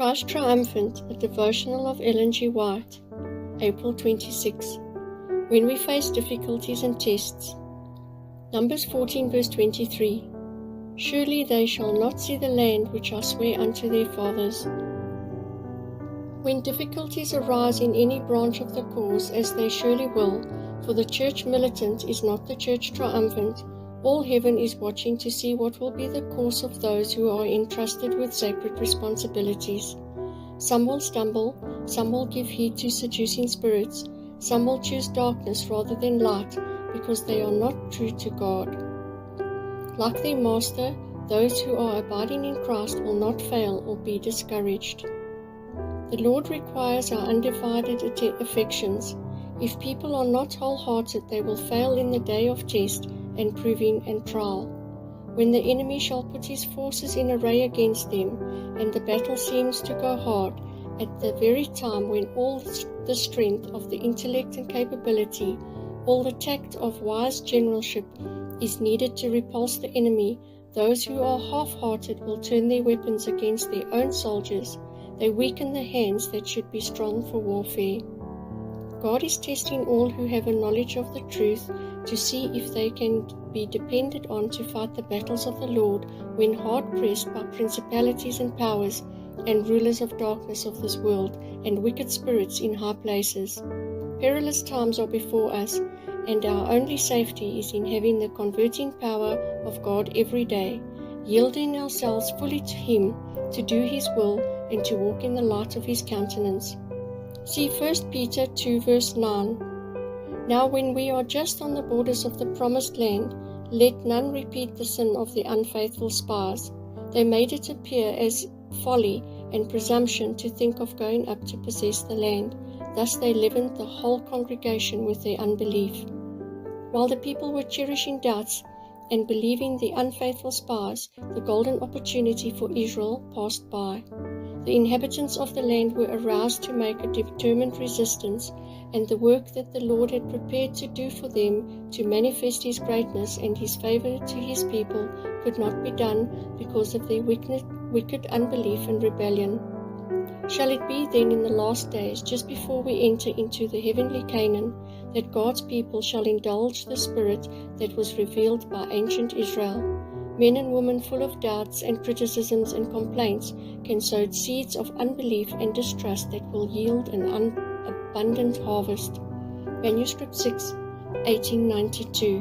Christ Triumphant, a devotional of Ellen G. White, April 26. When we face difficulties and tests. Numbers 14 verse 23. Surely they shall not see the land which I swear unto their fathers. When difficulties arise in any branch of the cause, as they surely will, for the church militant is not the church triumphant, all heaven is watching to see what will be the course of those who are entrusted with sacred responsibilities. Some will stumble, some will give heed to seducing spirits, some will choose darkness rather than light, because they are not true to God. Like their Master, those who are abiding in Christ will not fail or be discouraged. The Lord requires our undivided affections. If people are not wholehearted, they will fail in the day of test and proving and trial. When the enemy shall put his forces in array against them, and the battle seems to go hard, at the very time when all the strength of the intellect and capability, all the tact of wise generalship is needed to repulse the enemy, those who are half-hearted will turn their weapons against their own soldiers. They weaken the hands that should be strong for warfare. God is testing all who have a knowledge of the truth to see if they can be depended on to fight the battles of the Lord when hard pressed by principalities and powers and rulers of darkness of this world and wicked spirits in high places. Perilous times are before us, and our only safety is in having the converting power of God every day, yielding ourselves fully to Him to do His will and to walk in the light of His countenance. See 1 Peter 2 verse 9. Now when we are just on the borders of the promised land, let none repeat the sin of the unfaithful spies. They made it appear as folly and presumption to think of going up to possess the land. Thus they leavened the whole congregation with their unbelief. While the people were cherishing doubts and believing the unfaithful spies, the golden opportunity for Israel passed by. The inhabitants of the land were aroused to make a determined resistance, and the work that the Lord had prepared to do for them to manifest His greatness and His favor to His people could not be done because of their wicked unbelief and rebellion. Shall it be then in the last days, just before we enter into the heavenly Canaan, that God's people shall indulge the spirit that was revealed by ancient Israel? Men and women full of doubts and criticisms and complaints can sow seeds of unbelief and distrust that will yield an abundant harvest. Manuscript 6, 1892.